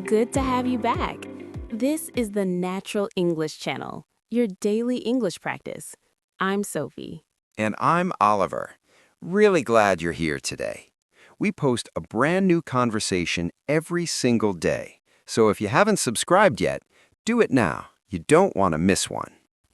Good to have you back. This is the Natural English Channel, your daily English practice. I'm Sophie. And I'm Oliver. Really glad you're here today. We post a brand new conversation every single day. So if you haven't subscribed yet, do it now. You don't want to miss one.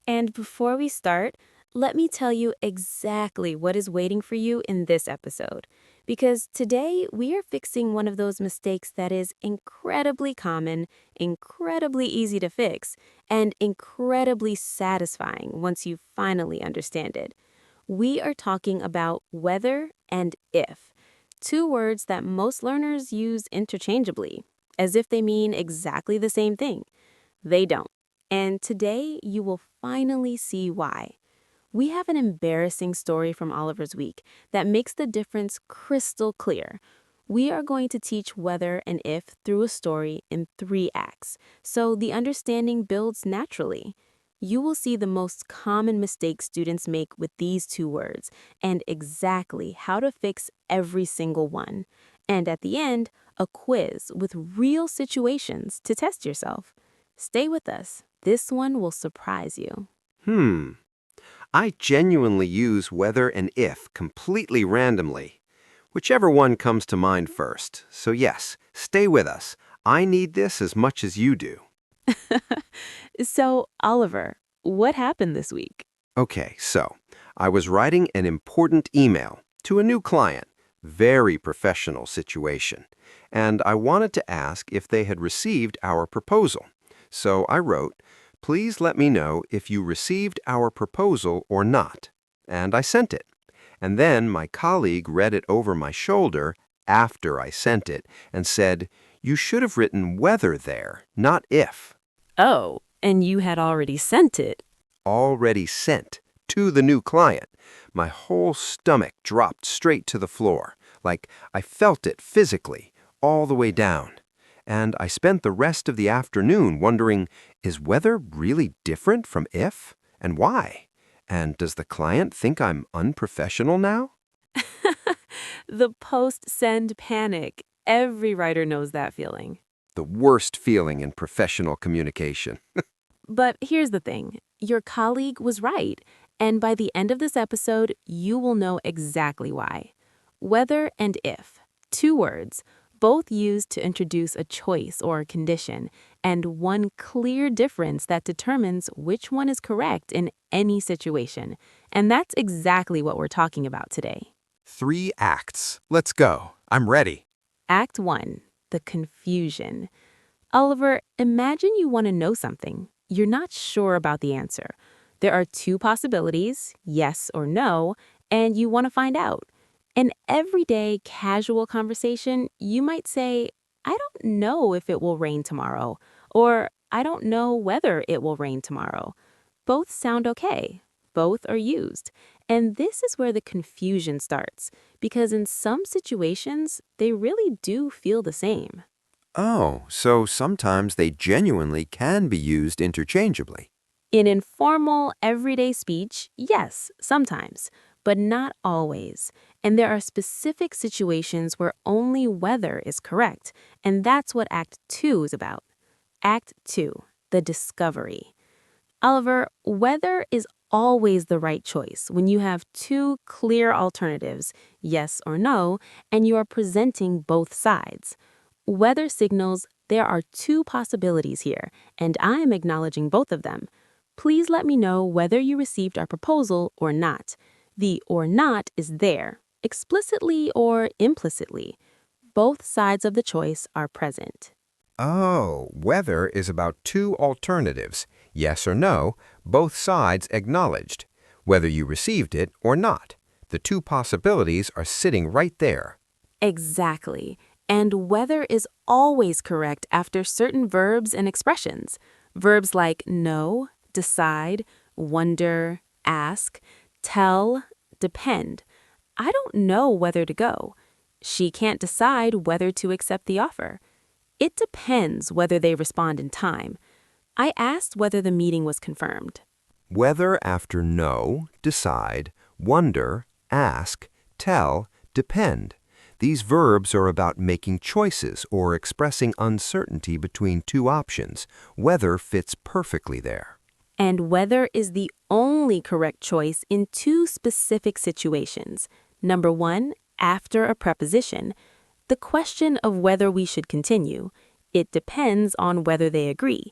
And before we start, let me tell you exactly what is waiting for you in this episode. Because today we are fixing one of those mistakes that is incredibly common, incredibly easy to fix, and incredibly satisfying once you finally understand it. We are talking about whether and if, two words that most learners use interchangeably, as if they mean exactly the same thing. They don't. And today you will finally see why. We have an embarrassing story from Oliver's week that makes the difference crystal clear. We are going to teach whether and if through a story in 3 acts, so the understanding builds naturally. You will see the most common mistakes students make with these 2 words and exactly how to fix every single one. And at the end, a quiz with real situations to test yourself. Stay with us. This one will surprise you. I genuinely use whether and if completely randomly. Whichever one comes to mind first. So yes, stay with us. I need this as much as you do. So, Oliver, what happened this week? Okay, so I was writing an important email to a new client. Very professional situation. And I wanted to ask if they had received our proposal. So I wrote, "Please let me know if you received our proposal or not." And I sent it. And then my colleague read it over my shoulder after I sent it and said, "You should have written whether there, not if." Oh, and you had already sent it. Already sent to the new client. My whole stomach dropped straight to the floor, like I felt it physically, all the way down. And I spent the rest of the afternoon wondering, is whether really different from if? And why? And does the client think I'm unprofessional now? The post-send panic. Every writer knows that feeling. The worst feeling in professional communication. But here's the thing. Your colleague was right. And by the end of this episode, you will know exactly why. Whether and if. 2 words, both used to introduce a choice or a condition, and one clear difference that determines which one is correct in any situation. And that's exactly what we're talking about today. 3 acts. Let's go. I'm ready. Act 1, the confusion. Oliver, imagine you want to know something. You're not sure about the answer. There are 2 possibilities, yes or no, and you want to find out. In everyday casual conversation, you might say, "I don't know if it will rain tomorrow," or "I don't know whether it will rain tomorrow." Both sound okay. Both are used. And this is where the confusion starts, because in some situations, they really do feel the same. Oh, so sometimes they genuinely can be used interchangeably. In informal, everyday speech, yes, sometimes, but not always. And there are specific situations where only whether is correct, and that's what Act 2 is about. Act 2, the discovery. Oliver, whether is always the right choice when you have 2 clear alternatives, yes or no, and you are presenting both sides. Whether signals there are 2 possibilities here, and I am acknowledging both of them. Please let me know whether you received our proposal or not. The or not is there, explicitly or implicitly. Both sides of the choice are present. Oh, whether is about 2 alternatives, yes or no, both sides acknowledged, whether you received it or not. The 2 possibilities are sitting right there. Exactly. And whether is always correct after certain verbs and expressions. Verbs like know, decide, wonder, ask, tell, depend. I don't know whether to go. She can't decide whether to accept the offer. It depends whether they respond in time. I asked whether the meeting was confirmed. Whether after know, decide, wonder, ask, tell, depend. These verbs are about making choices or expressing uncertainty between two options. Whether fits perfectly there. And whether is the only correct choice in two specific situations. Number one, after a preposition. The question of whether we should continue. It depends on whether they agree.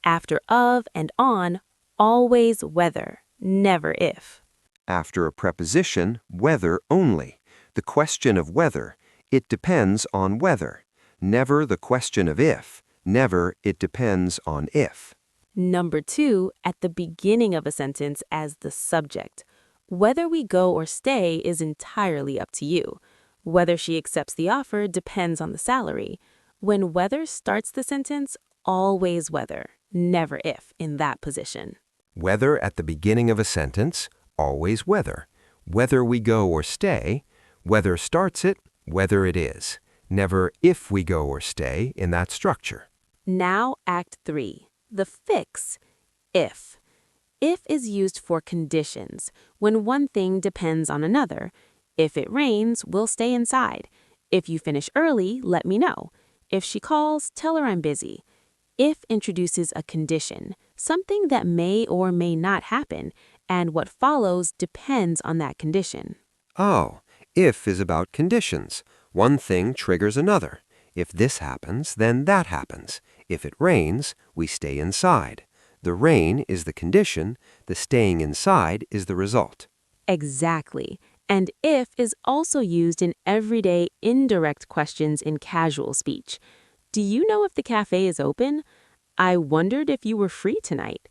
After of and on, always whether, never if. After a preposition, whether only. The question of whether. It depends on whether. Never the question of if. Never it depends on if. Number two, at the beginning of a sentence as the subject. Whether we go or stay is entirely up to you. Whether she accepts the offer depends on the salary. When whether starts the sentence, always whether, never if in that position. Whether at the beginning of a sentence, always whether. Whether we go or stay, whether starts it, whether it is. Never if we go or stay in that structure. Now Act 3. The fix, if. If is used for conditions, when one thing depends on another. If it rains, we'll stay inside. If you finish early, let me know. If she calls, tell her I'm busy. If introduces a condition, something that may or may not happen, and what follows depends on that condition. Oh, if is about conditions. One thing triggers another. If this happens, then that happens. If it rains, we stay inside. The rain is the condition, the staying inside is the result. Exactly. And if is also used in everyday indirect questions in casual speech. Do you know if the cafe is open? I wondered if you were free tonight.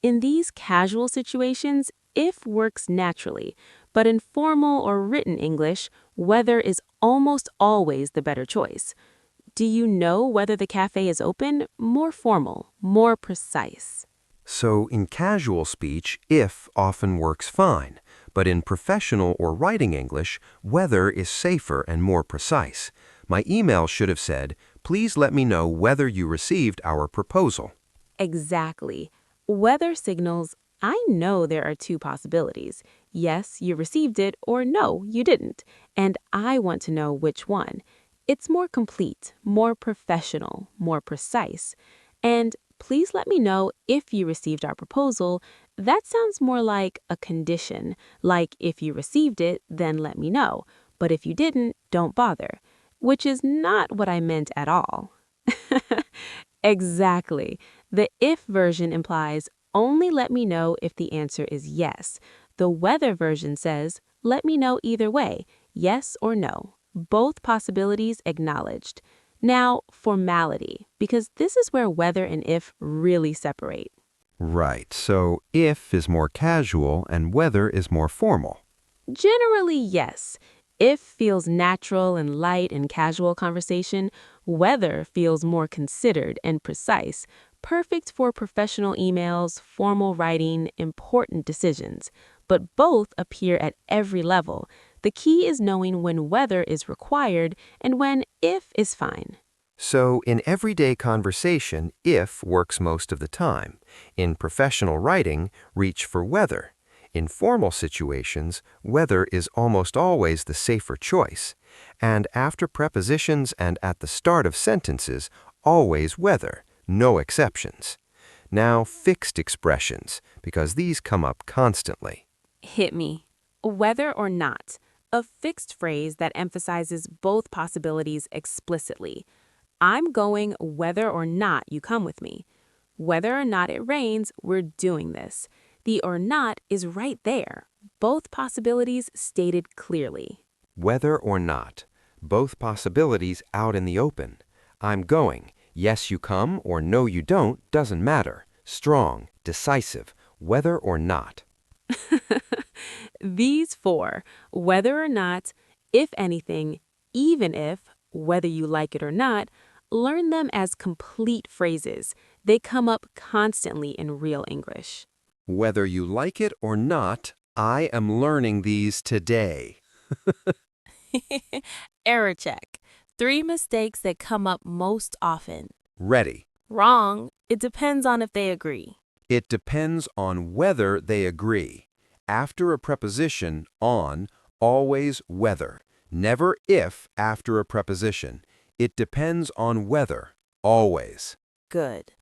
In these casual situations, if works naturally, but in formal or written English, whether is almost always the better choice. Do you know whether the cafe is open? More formal, more precise. So in casual speech, if often works fine, but in professional or writing English, whether is safer and more precise. My email should have said, please let me know whether you received our proposal. Exactly. Whether signals, I know there are two possibilities. Yes, you received it, or no, you didn't. And I want to know which one. It's more complete, more professional, more precise. And please let me know if you received our proposal. That sounds more like a condition, like if you received it, then let me know. But if you didn't, don't bother, which is not what I meant at all. Exactly. The if version implies only let me know if the answer is yes. The whether version says let me know either way, yes or no. Both possibilities acknowledged. Now, formality, because this is where whether and if really separate. Right, so if is more casual and whether is more formal. Generally, yes. If feels natural and light in casual conversation, whether feels more considered and precise, perfect for professional emails, formal writing, important decisions. But both appear at every level. The key is knowing when whether is required and when if is fine. So in everyday conversation, if works most of the time. In professional writing, reach for whether. In formal situations, whether is almost always the safer choice. And after prepositions and at the start of sentences, always whether, no exceptions. Now fixed expressions, because these come up constantly. Hit me. Whether or not. A fixed phrase that emphasizes both possibilities explicitly. I'm going whether or not you come with me. Whether or not it rains, we're doing this. The or not is right there. Both possibilities stated clearly. Whether or not, both possibilities out in the open. I'm going, yes you come or no you don't, doesn't matter. Strong, decisive, whether or not. These four, whether or not, if anything, even if, whether you like it or not, learn them as complete phrases. They come up constantly in real English. Whether you like it or not, I am learning these today. Error check. 3 mistakes that come up most often. Ready. Wrong. It depends on if they agree. It depends on whether they agree. After a preposition, on, always whether. Never if after a preposition. It depends on whether, always. Good.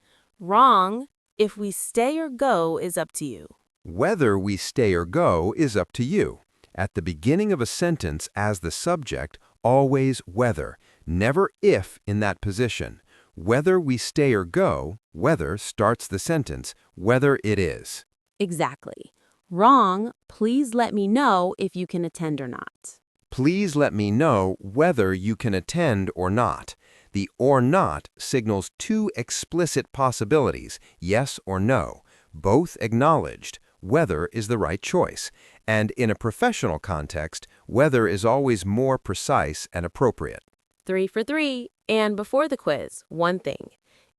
Wrong. If we stay or go is up to you. Whether we stay or go is up to you. At the beginning of a sentence as the subject, always whether, never if in that position. Whether we stay or go, whether starts the sentence, whether it is. Exactly. Wrong. Please let me know if you can attend or not. Please let me know whether you can attend or not. The or not signals two explicit possibilities, yes or no, both acknowledged. Whether is the right choice, and in a professional context, whether is always more precise and appropriate. 3 for 3. And before the quiz, one thing.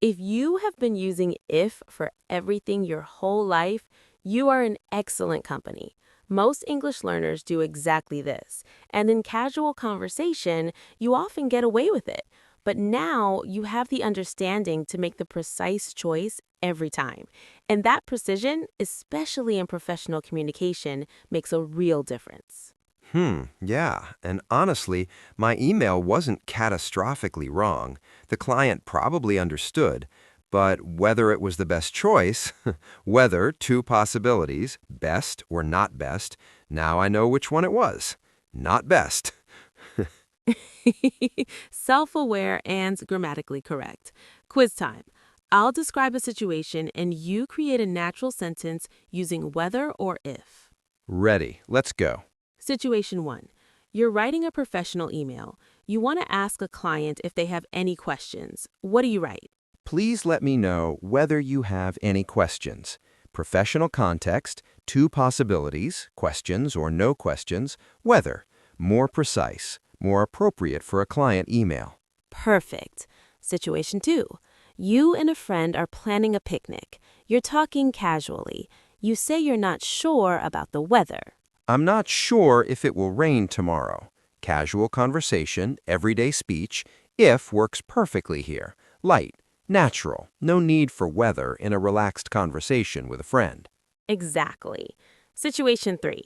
If you have been using if for everything your whole life, you are in excellent company. Most English learners do exactly this, and in casual conversation, you often get away with it. But now you have the understanding to make the precise choice every time. And that precision, especially in professional communication, makes a real difference. Yeah, and honestly, my email wasn't catastrophically wrong. The client probably understood, but whether it was the best choice, whether two possibilities, best or not best, now I know which one it was. Not best. Self-aware and grammatically correct. Quiz time. I'll describe a situation and you create a natural sentence using whether or if. Ready, let's go. Situation 1. You're writing a professional email. You want to ask a client if they have any questions. What do you write? Please let me know whether you have any questions. Professional context, two possibilities, questions or no questions, whether, more precise, more appropriate for a client email. Perfect. Situation 2. You and a friend are planning a picnic. You're talking casually. You say you're not sure about the weather. I'm not sure if it will rain tomorrow. Casual conversation, everyday speech, if works perfectly here. Light, natural, no need for weather in a relaxed conversation with a friend. Exactly. Situation 3.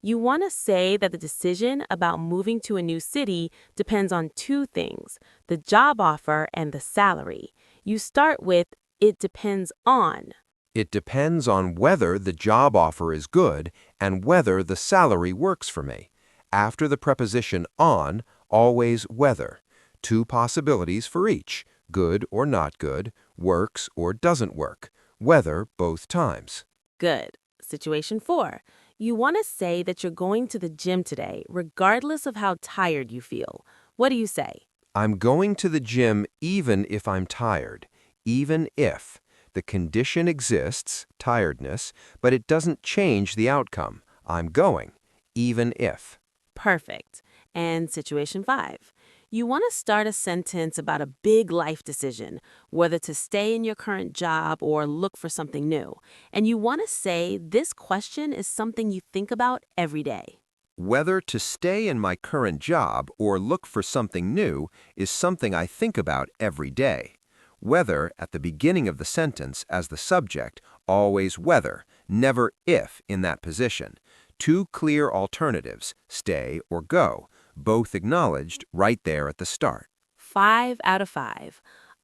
You want to say that the decision about moving to a new city depends on two things, the job offer and the salary. You start with, it depends on. It depends on whether the job offer is good and whether the salary works for me. After the preposition on, always whether. Two possibilities for each, good or not good, works or doesn't work. Whether both times. Good. Situation 4. You want to say that you're going to the gym today, regardless of how tired you feel. What do you say? I'm going to the gym even if I'm tired. Even if. The condition exists, tiredness, but it doesn't change the outcome. I'm going, even if. Perfect. And situation 5. You want to start a sentence about a big life decision, whether to stay in your current job or look for something new. And you want to say this question is something you think about every day. Whether to stay in my current job or look for something new is something I think about every day. Whether at the beginning of the sentence as the subject, always whether, never if in that position. Two clear alternatives, stay or go, both acknowledged right there at the start. 5 out of 5.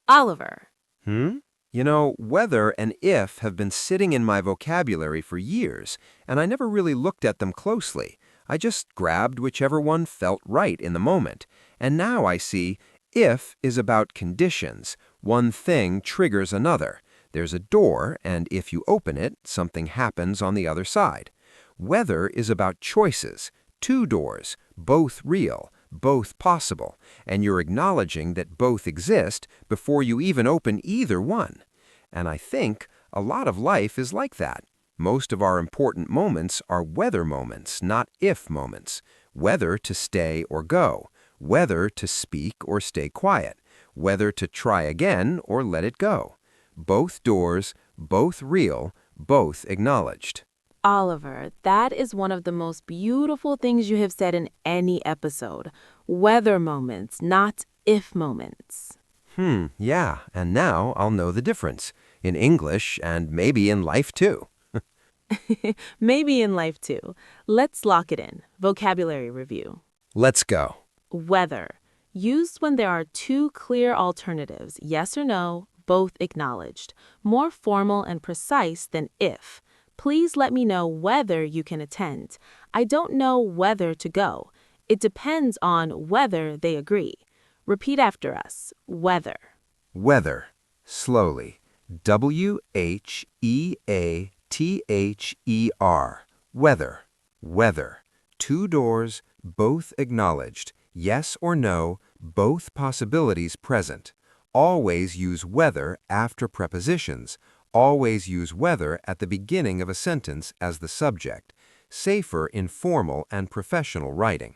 Oliver. You know, whether and if have been sitting in my vocabulary for years, and I never really looked at them closely. I just grabbed whichever one felt right in the moment. And now I see if is about conditions. One thing triggers another. There's a door, and if you open it, something happens on the other side. Whether is about choices. Two doors, both real, both possible, and you're acknowledging that both exist before you even open either one. And I think a lot of life is like that. Most of our important moments are whether moments, not if moments. Whether to stay or go, whether to speak or stay quiet, whether to try again or let it go. Both doors, both real, both acknowledged. Oliver, that is one of the most beautiful things you have said in any episode. Weather moments, not if moments. Yeah, and now I'll know the difference. In English and maybe in life too. Maybe in life too. Let's lock it in. Vocabulary review. Let's go. Whether. Used when there are two clear alternatives, yes or no, both acknowledged. More formal and precise than if. Please let me know whether you can attend. I don't know whether to go. It depends on whether they agree. Repeat after us. Whether. Weather. Slowly. W-H-E-A-T-H-E-R. Weather. Weather. Two doors, both acknowledged. Yes or no, both possibilities present. Always use whether after prepositions. Always use whether at the beginning of a sentence as the subject. Safer in formal and professional writing.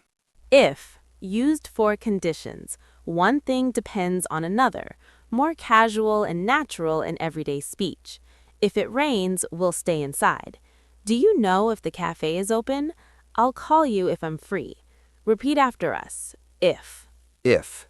If. Used for conditions. One thing depends on another. More casual and natural in everyday speech. If it rains, we'll stay inside. Do you know if the cafe is open? I'll call you if I'm free. Repeat after us. If. If.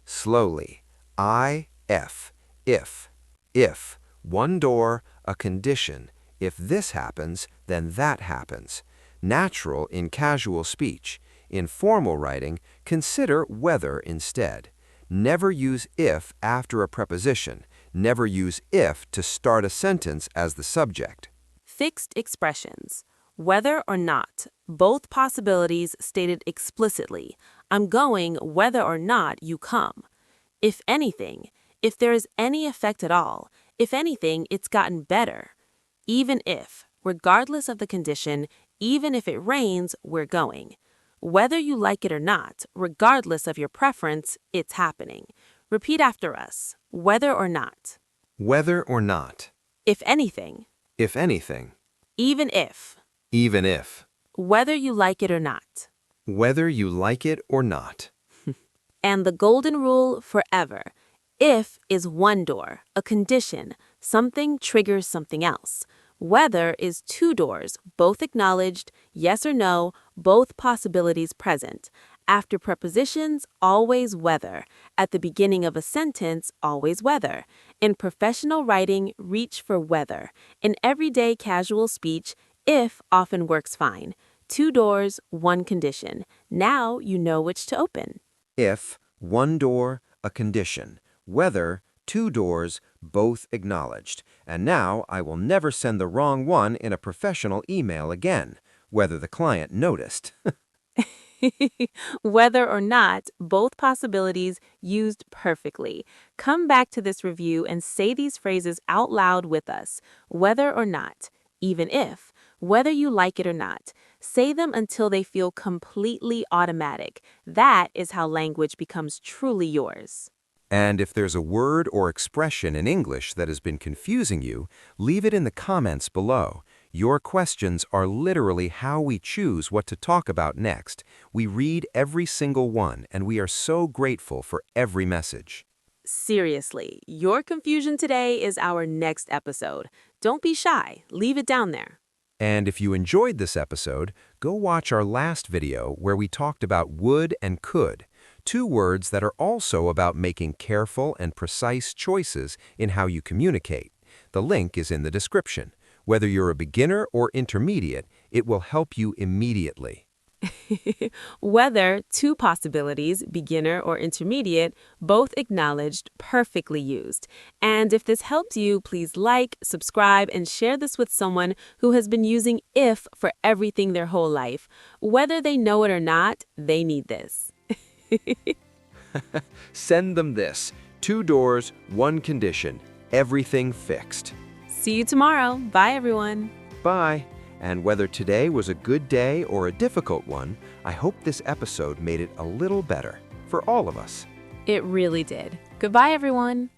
Slowly. I-F. If. If. One door, a condition. If this happens, then that happens. Natural in casual speech. In formal writing, consider whether instead. Never use if after a preposition. Never use if to start a sentence as the subject. Fixed expressions. Whether or not. Both possibilities stated explicitly. I'm going whether or not you come. If anything. If there is any effect at all. If anything, it's gotten better. Even if. Regardless of the condition, even if it rains, we're going. Whether you like it or not, regardless of your preference, it's happening. Repeat after us. Whether or not. Whether or not. If anything. If anything. Even if. Even if. Whether you like it or not. Whether you like it or not. And the golden rule forever. If is one door, a condition. Something triggers something else. Whether is two doors, both acknowledged, yes or no, both possibilities present. After prepositions, always whether. At the beginning of a sentence, always whether. In professional writing, reach for whether. In everyday casual speech, if often works fine. Two doors, one condition. Now you know which to open. If, one door, a condition. Whether, two doors, both acknowledged. And now I will never send the wrong one in a professional email again, whether the client noticed. Whether or not, both possibilities used perfectly. Come back to this review and say these phrases out loud with us. Whether or not, even if, whether you like it or not. Say them until they feel completely automatic. That is how language becomes truly yours. And if there's a word or expression in English that has been confusing you, leave it in the comments below. Your questions are literally how we choose what to talk about next. We read every single one, and we are so grateful for every message. Seriously, your confusion today is our next episode. Don't be shy. Leave it down there. And if you enjoyed this episode, go watch our last video where we talked about would and could, two words that are also about making careful and precise choices in how you communicate. The link is in the description. Whether you're a beginner or intermediate, it will help you immediately. Whether, two possibilities, beginner or intermediate, both acknowledged, perfectly used. And if this helped you, please like, subscribe, and share this with someone who has been using if for everything their whole life. Whether they know it or not, they need this. Send them this. Two doors, one condition. Everything fixed. See you tomorrow. Bye, everyone. Bye. And whether today was a good day or a difficult one, I hope this episode made it a little better for all of us. It really did. Goodbye, everyone.